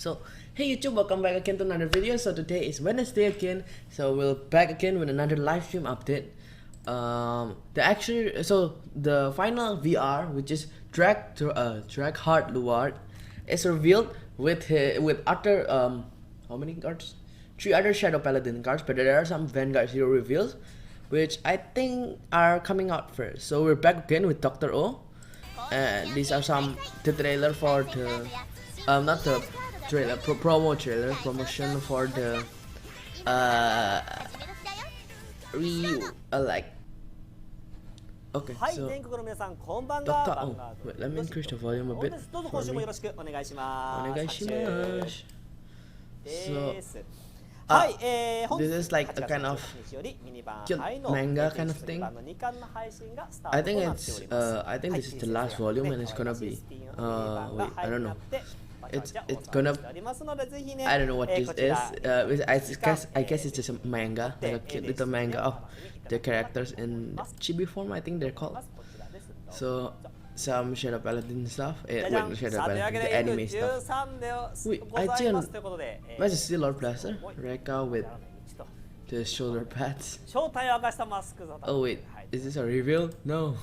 So hey YouTube, welcome back again to another video. So today is Wednesday again, so we're back again with another live stream update. The final VR, which is Dragheart Luard, is revealed with other how many cards? 3 other Shadow Paladin cards, but there are some Vanguard hero reveals which I think are coming out first. So we're back again with Dr. O. These are the trailer for the not the trailer, promotion for the okay, so Dr. O, wait, let me increase the volume a bit for me. Onegaishimasu. So this is like a kind of cute manga kind of thing. I think this is the last volume, and it's gonna be wait, I don't know. It's gonna, I don't know what this is. I guess it's just a manga, like a cute little manga of the characters in chibi form, I think they're called. So some Shadow Paladin stuff. Shadow Paladin, the anime stuff. Wait, where's the still Lord Blaster? Rekka with the shoulder pads. Oh wait, is this a reveal? No.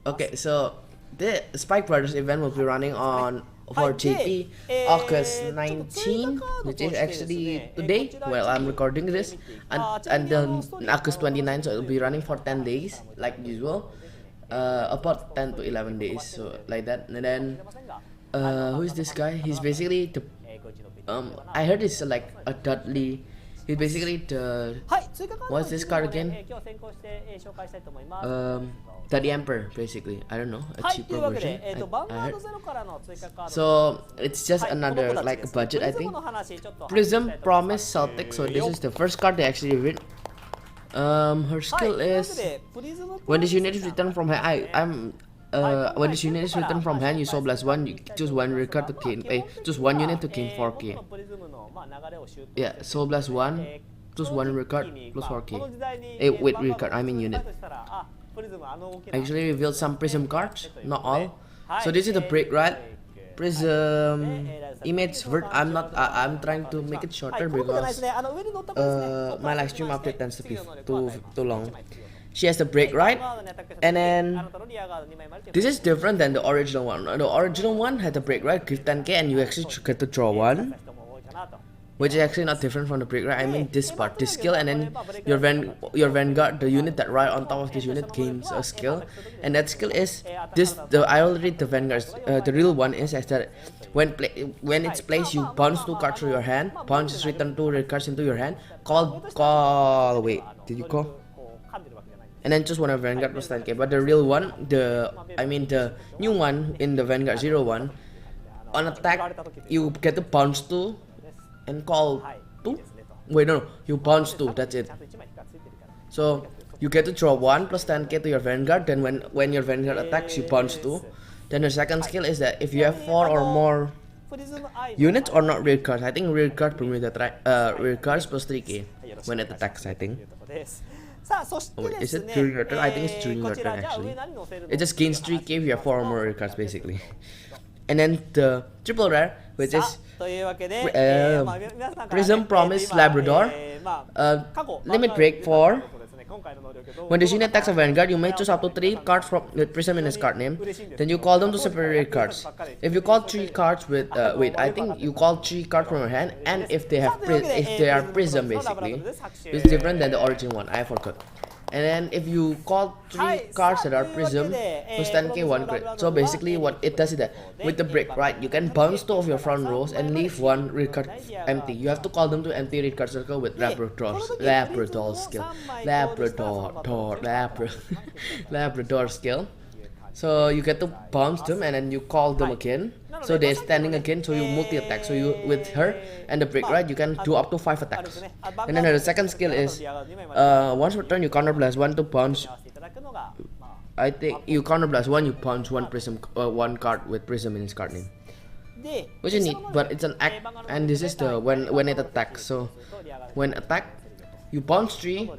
Okay, so the Spike Brothers event will be running on for JP August 19, which is actually today. Well, I'm recording this, and then August 29, so it'll be running for 10 days like usual. About 10 to 11 days, so like that. And then who is this guy? He's basically the I heard it's like a Dudley. He's basically the, what's this card again? The Emperor, basically. I don't know, a cheaper version, I heard. So it's just another like budget, I think. Prism Promise Celtic. So this is the first card they actually read. Her skill is when this unit is returned from hand. When this unit is returned from hand, you soul blast 1. You choose one record to gain. Choose one unit to gain 4k. Yeah, soul blast 1. Choose one record plus 4k. Wait, record. I mean unit. Actually revealed some prism cards, not all. So this is the break, right? Prism image vert. I'm trying to make it shorter because my live stream update tends to be too long. She has the break, right? And then this is different than the original one. The original one had the break, right? Give 10k and you actually get to draw one, which is actually not different from the break, right? I mean this part, this skill, and then your Vanguard, the unit that right on top of this unit gains a skill, and that skill is this. I already read the Vanguard. The real one is that when it's placed, you bounce 2 cards through your hand. Bounce is return 2 red cards into your hand. Call. Wait, did you call? And then just one of Vanguard plus 10k. But the real one, the new one in the Vanguard 01, on attack you get to bounce 2 and call 2. Wait, no, you bounce 2. That's it. So you get to draw 1 plus 10k to your Vanguard. Then when your Vanguard attacks, you bounce 2. Then the second skill is that if you have 4 or more units or not rear cards, I think rear card permitted, right? Rear cards plus 3k when it attacks, I think. Oh, wait, is it during your turn? I think it's during your turn actually. It just gains 3k if you have 4 or more rear cards basically. And then the triple rare, which is Prism Promise Labrador. Limit break for when this unit attacks a Vanguard, you may choose up to 3 cards with Prism in his card name. Then you call them to separate cards. If you call 3 cards with I think you call 3 cards from your hand, and if they are Prism basically, it's different than the original one. I forgot. And then if you call 3 cards that are Prism, plus 10k 1 crit. So basically what it does is that with the break, right, you can bounce 2 of your front rows and leave 1 red card empty. You have to call them to empty red card circle with Labrador skill. Labrador skill. So you get to bounce them and then you call them again. So they're standing again, so you multi-attack. So you, with her and the break, right, you can do up to 5 attacks. And then the second skill is once per turn you counter blast 1 to bounce. I think you counter blast 1, you bounce 1 prism, 1 card with Prism in its card name, which is neat. But it's an act, and this is the when it attacks. So when attack, you bounce 3.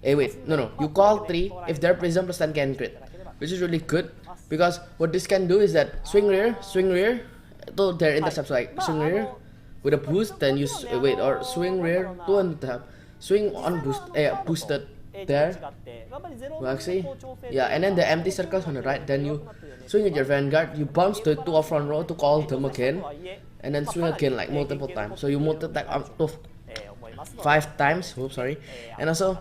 You call 3 if they're Prism plus 10 can crit, which is really good. Because what this can do is that swing rear, So their intercepts like swing rear with a boost, then you wait, or swing rear to untap, swing on boosted there. Well, actually, yeah, and then the empty circles on the right, then you swing with your Vanguard, you bounce to a front row to call them again, and then swing again like multiple times. So you multi-attack up to 5 times. Oops, sorry. And also,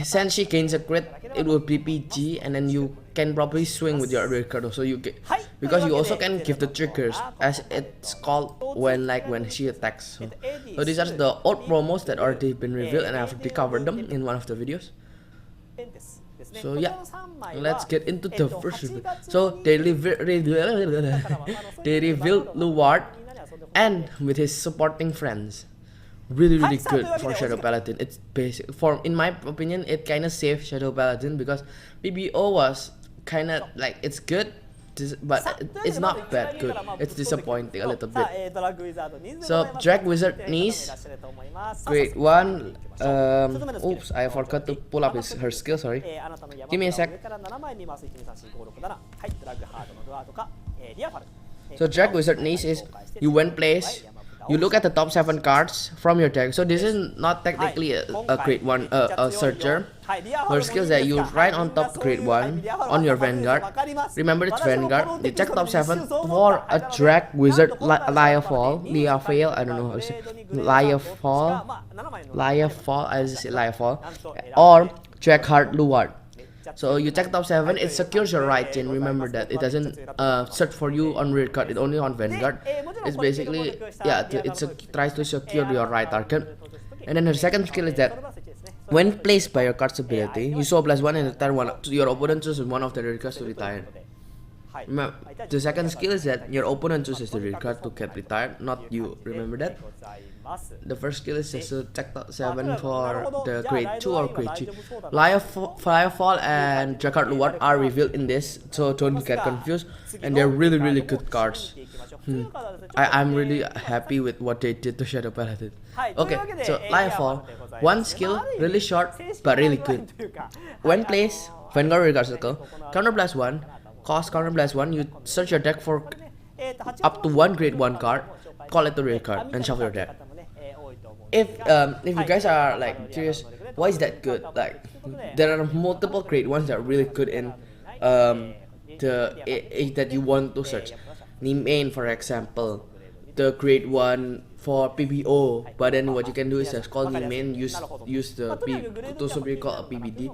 since she gains a crit, it will be PG, and then you can probably swing with your rear card. So you get, because you also can give the triggers as it's called when she attacks. So these are the old promos that already been revealed, and I've covered them in one of the videos. So yeah, let's get into the first review. So they revealed Luard and with his supporting friends. Really good for Shadow Paladin. It's basic in my opinion, it kinda saved Shadow Paladin because PBO was kinda like, it's good, but it's not bad good. It's disappointing a little bit. So Drag Wizard Knees, grade 1. Oops, I forgot to pull up her skill, sorry. Give me a sec. So Drag Wizard Knees is, you win place, you look at the top 7 cards from your deck. So this is not technically a grade 1 a searcher. Her skills that you right on top grade 1 on your Vanguard. Remember it's Vanguard. You check top 7 for a Drag Wizard Liafall, I don't know how to say Liafall, I just say Liafall, or Dragheart Luard. So you check top 7, it secures your right chain. Remember that it doesn't search for you on rear card, it only on Vanguard. It's basically, yeah, it tries to secure your right target. And then her second skill is that when placed by your card's ability, you show +1 and retire one. Your opponent chooses one of the rear cards to retire. Remember, the second skill is that your opponent chooses the rear card to get retired, not you. Remember that? The first skill is just to check top 7 for the grade 2 or grade 3. Firefall and Dragheart Luard are revealed in this, so don't get confused. And they're really good cards. I'm really happy with what they did to Shadow Paladin. Okay, so Firefall, one skill, really short but really good. When placed, Vanguard Regard Circle, counter +1, cost counter +1, you search your deck for up to 1 grade 1 card, call it the rear card, and shuffle your deck. If you guys are like curious, why is that good? Like, there are multiple grade 1s that are really good in that you want to search. Main, for example, the grade 1 for PBO, but then what you can do is just call main, use the to superior call a PBD.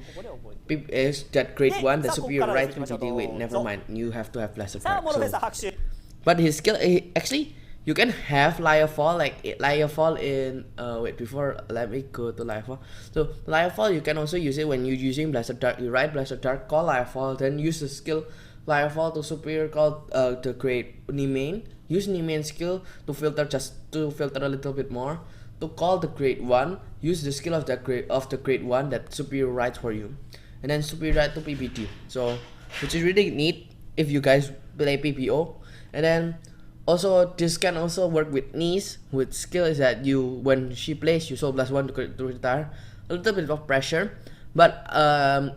Is that grade 1, the superior right PBD. Wait, never mind. You have to have lesser card. So, but his skill, actually, you can have Liafall, like Liafall in wait, before let me go to Liafall. So Liafall, you can also use it when you're using Blaster Dark. You write Blaster Dark, call Liafall, then use the skill Liafall to superior call the grade main. Use main skill to filter, just to filter a little bit more. To call the grade 1, use the skill of the grade 1 that superior writes for you, and then superior write to PBT. So which is really neat if you guys play PBO. And then also, this can also work with knees. With skill is that you, when she plays, you show +1 to retire. A little bit of pressure, but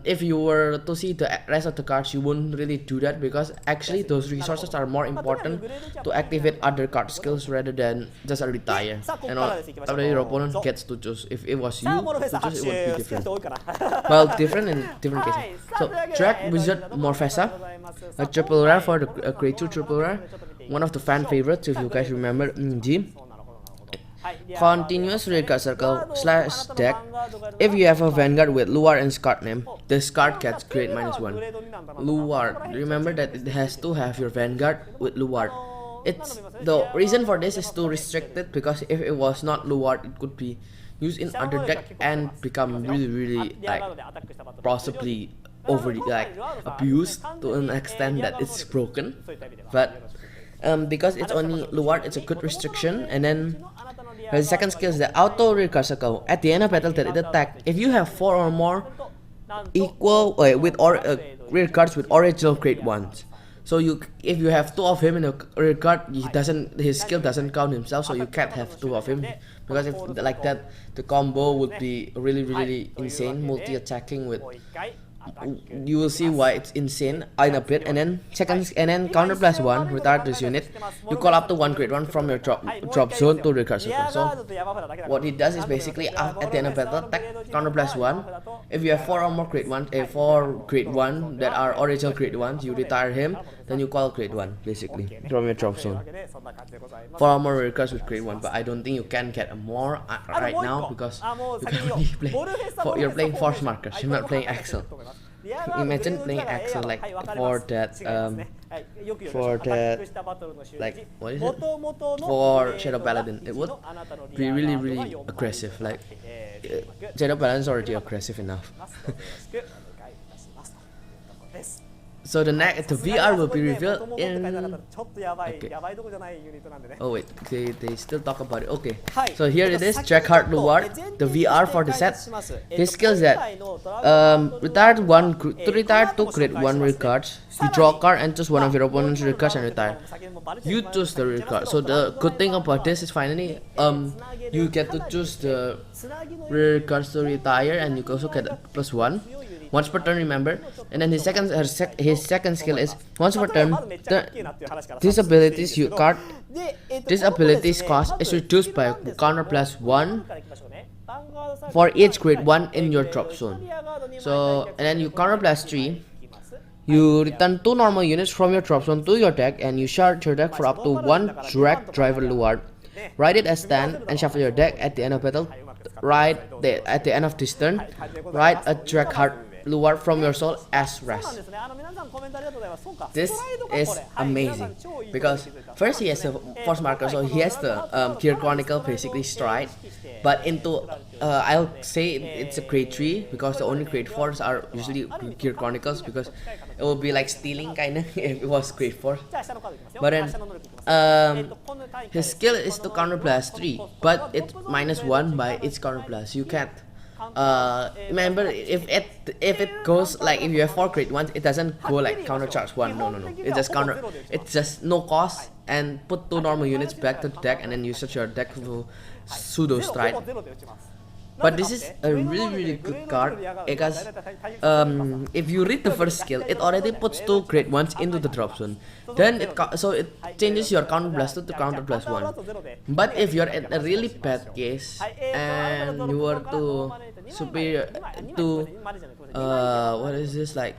if you were to see the rest of the cards, you wouldn't really do that, because actually those resources are more important to activate other card skills rather than just a retire. And after your opponent gets to choose. If it was you to choose, it would be different. Well, different in different cases. So Drag Wizard Morfessa, a triple rare for the grade 2 triple rare. One of the fan favorites, if you guys remember. Continuous rear card circle / deck. If you have a Vanguard with Luard and card name, this card gets grade -1. Luard, remember that it has to have your Vanguard with Luard. It's the reason for this is to restrict it, because if it was not Luard, it could be used in other deck and become really like possibly abused to an extent that it's broken. But because it's only Luard, it's a good restriction. And then the second skill is the auto rear card circle. At the end of battle that it attack, if you have 4 or more equal rear cards with original grade 1s, so if you have 2 of him in a rear card, his skill doesn't count himself, so you can't have 2 of him, because if like that, the combo would be really insane, multi-attacking with you will see why it's insane in a bit. And then counter plus 1, retire this unit. You call up to 1 grade 1 from your drop zone to recursive. So what he does is basically at the end of battle, attack counter plus 1. If you have 4 or more grade 1, 4 grade 1 that are original grade 1s, you retire him, then you call grade 1 basically from your drop zone. 4 or more recurs with grade 1, but I don't think you can get more right now because you can only play you're playing force markers, you're not playing Axel. Imagine playing Axel like for that like what is it? For Shadow Paladin, it would be really aggressive. Like Shadow Paladin is already aggressive enough. So the VR will be revealed in. Okay. Oh wait, they still talk about it. Okay. So here it is, Dragheart Luard, the VR for the set. His skill is that retire 2 grade 1 real cards. You draw a card and choose one of your opponent's real cards and retire. You choose the real card. So the good thing about this is finally you get to choose the real cards to retire, and you also get +1 once per turn, remember. And then his second skill is once per turn this ability's cost is reduced by counter +1 for each grade 1 in your drop zone. So and then you counter +3. You return 2 normal units from your drop zone to your deck, and you shard your deck for up to 1 Driver Luard. Write it as stand and shuffle your deck at the end of battle. At the end of this turn, write a Dragheart Luard from your soul as rest. This is amazing because first he has the force marker, so he has the Gear Chronicle basically stride, but into I'll say it's a grade 3 because the only grade 4s are usually Gear Chronicles, because it would be like stealing kinda if it was grade 4. But then his skill is to counter +3, but it's -1 by its counter plus. You can't remember if it goes like if you have 4 grade 1s, it doesn't go like counter charge 1. No. It's just no cost and put 2 normal units back to the deck, and then you search your deck to pseudo stride. But this is a really good card because if you read the first skill, it already puts 2 grade 1s into the drop zone. Then it changes your counter +2 to counter +1. But if you're in a really bad case and you were to superior to what is this, like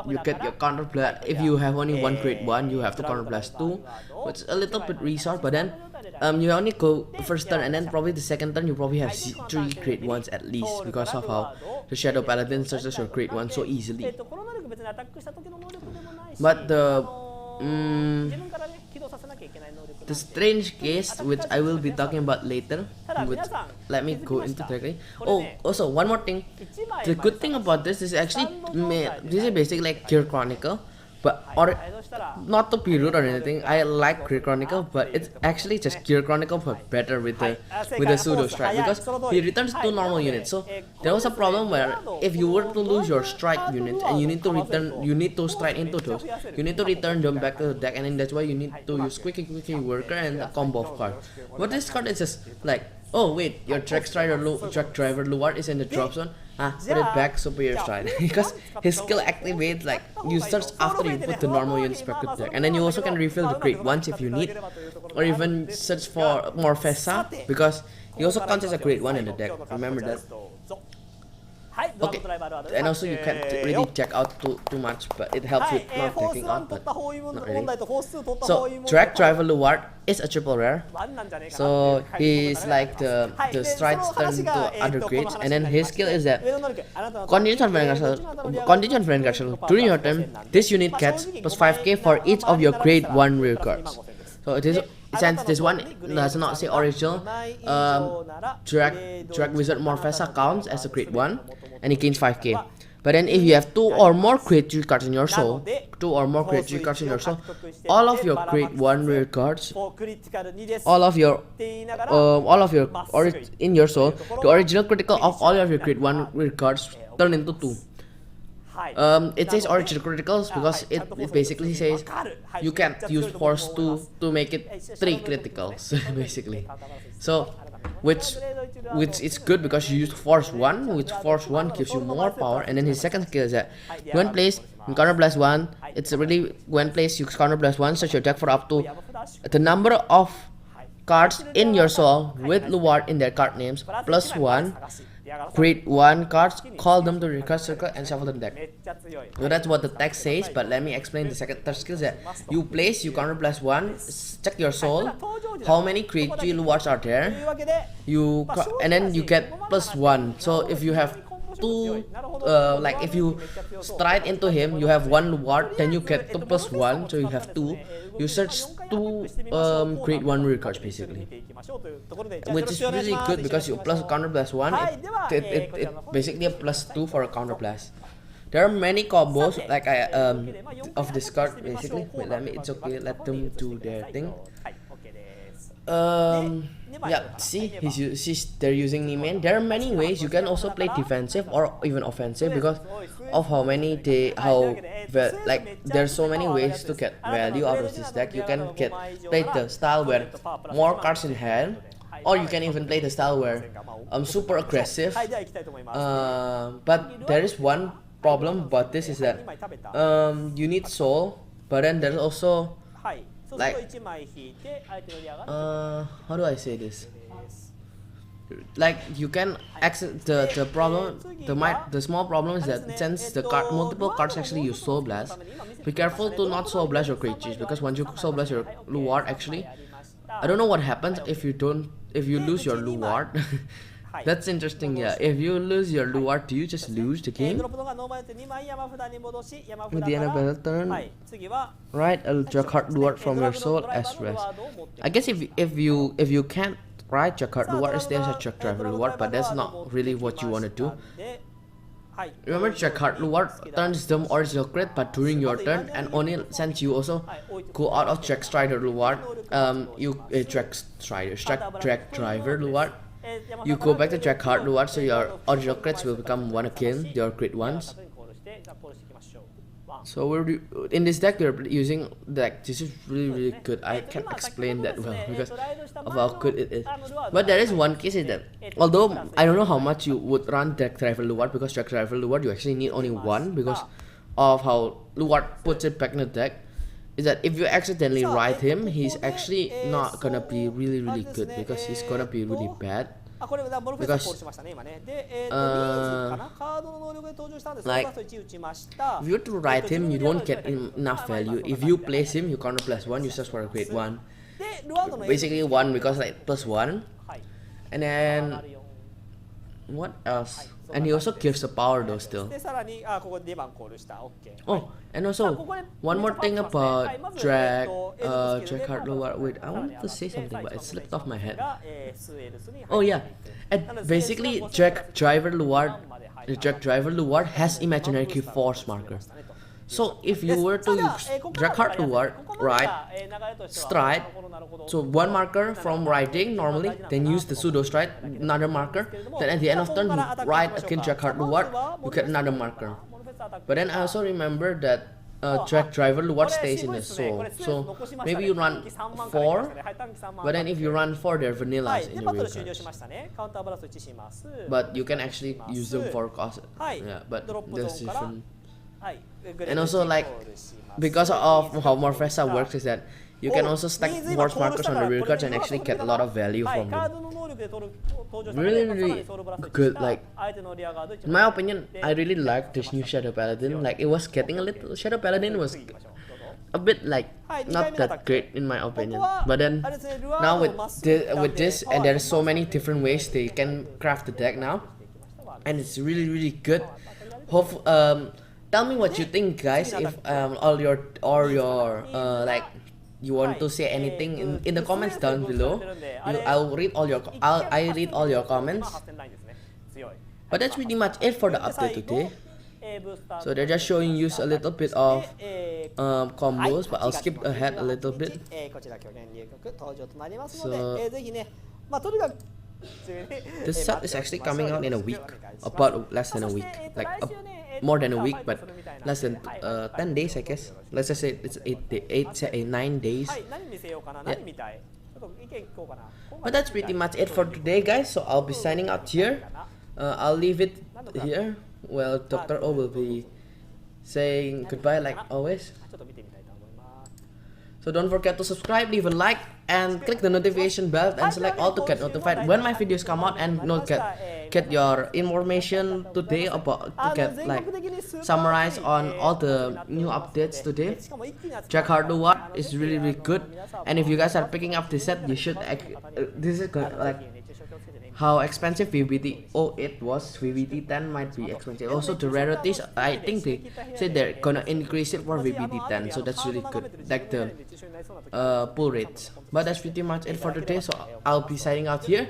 you get your counter plus. If you have only 1 grade 1, you have to counter +2, which is a little bit resource. But then you only go first turn, and then probably the second turn you probably have 3 grade 1s at least, because of how the Shadow Paladin searches your grade 1 so easily. But the strange case, which I will be talking about later, which let me go into directly. Oh, also one more thing. The good thing about this is actually this is basically like Gear Chronicle, but not to be rude or anything. I like Gear Chronicle, but it's actually just Gear Chronicle but better with the pseudo strike, because he returns 2 normal units. So there was a problem where if you were to lose your strike units and you need to strike into those, you need to return them back to the deck, and then that's why you need to use Quickie Worker and a combo of cards. But this card is just like, oh wait, your Driver Luard is in the drop zone. Put it back, superior stride. Because his skill activates like you search after you put the normal units back to the deck, and then you also can refill the grade 1s if you need, or even search for more Fessa, because he also counts as a grade 1 in the deck. Remember that. Okay, and also you can't really check out too much, but it helps with not checking out, but not really. So Driver Luard is a triple rare, so he's like the strides turn to other grades, and then his skill is that contingent Vanguard shell. During your turn, this unit gets +5k for each of your grade 1 rear cards. So it is, since this one does not say original, Drag Wizard Morphesa counts as a grade 1 and he gains 5k. But then if you have 2 or more grade 3 cards in your soul, all of your grade 1 rare cards, in your soul, the original critical of all of your grade 1 rare cards turn into 2. It says original criticals because it basically says you can't use force 2 to make it 3 criticals basically. So which is good because you use force 1, which force 1 gives you more power. And then his second skill is that when placed, you counter blast 1. It's really when placed, you counter blast 1, search your deck for up to the number of cards in your soul with Luard in their card names plus 1. Create 1 cards, call them to recurse circle, and shuffle the deck. So that's what the text says, but let me explain the third skill that you place, you counter blast 1, check your soul, how many create 3 Luards are there, and then you get plus 1. So if you have 2, like if you stride into him, you have 1 Luard, then you get 2 plus 1, so you have 2. You search 2, create 1 real cards basically, which is really good because you plus counter blast 1, it basically a plus 2 for a counter blast. There are many combos like of this card basically. Wait, it's okay, let them do their thing. Yeah, see, they're using Niman. There are many ways you can also play defensive or even offensive because of how many like there's so many ways to get value out of this deck. You can play the style where more cards in hand, or you can even play the style where super aggressive. But there is one problem about this is that you need soul, but then there's also like how do I say this? Like you can access the problem. The small problem is that since the multiple cards actually use soul blast, be careful to not soul blast your creatures because once you soul blast your Luard, actually, I don't know what happens if you lose your Luard. That's interesting, yeah. If you lose your Luard, do you just lose the game? With the end of battle turn, write a Dragheart Luard from your soul as rest. I guess if you can't write Dragheart Luard, there's a Dragheart Luard, but that's not really what you want to do. Remember, Dragheart Luard turns them original crit, but during your turn, and only since you also go out of Drag Strider Luard, Drag Driver Luard, you go back to Dragheart Luard, so your original crits will become 1 again, your crit ones. So in this deck we're using this is really good. I can't explain that well because of how good it is. But there is one case is that although I don't know how much you would run Drag Driver Luard, because Drag Driver Luard you actually need only 1 because of how Luard puts it back in the deck. Is that if you accidentally write him, he's actually not gonna be really good because he's gonna be really bad. Because like if you to write him, you don't get enough value. If you place him, you counter plus 1, you search for a great 1. Basically 1 because like plus 1, and then what else? And he also gives the power though still. Oh, and also one more thing about Dragheart Luard. Wait, I wanted to say something but it slipped off my head. Oh yeah, and basically Drag Driver Luard has imaginary key force marker. So if you were to use Dragheart Luard, right, stride, so 1 marker from writing normally, then use the pseudo stride, another marker, then at the end of turn you write again Dragheart Luard, you get another marker. But then I also remember that Drag Driver Luard stays in the soul, so maybe you run 4, but then if you run 4 they're vanillas in the real cards. But you can actually use them for cost, yeah, but there's different. And also like because of how Morphesa works is that you can also stack force markers on the real cards and actually get a lot of value from them. Really good. Like in my opinion, I really like this new Shadow Paladin. Like it was getting a little, Shadow Paladin was a bit like not that great in my opinion. But then now with this and there are so many different ways they can craft the deck now, and it's really good. Tell me what you think, guys. If like you want to say anything in the comments down below, I read all your comments. But that's pretty much it for the update today. So they're just showing you a little bit of combos, but I'll skip ahead a little bit. So this set is actually coming out in a week, about less than a week, like more than a week, but less than 10 days, I guess. Let's just say it's 9 days. Yeah. But that's pretty much it for today, guys. So I'll be signing out here. I'll leave it here. Well, Dr. O will be saying goodbye like always. So don't forget to subscribe, leave a like, and click the notification bell and select all to get notified when my videos come out, and get your information today about to get like summarize on all the new updates today. Dragheart Luard is really good, and if you guys are picking up this set, you should this is good, like how expensive VBT-08 was. VBT-10 might be expensive. Also the rarities, I think they said they're gonna increase it for VBT-10, so that's really good, like the pull rates. But that's pretty much it for today, so I'll be signing out here.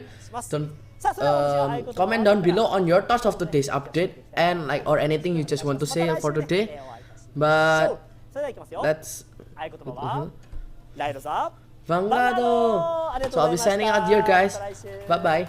Don't comment down below on your thoughts of today's update, and like or anything you just want to say for today. But let's Vanguard. So I'll be signing out here, guys. Bye bye.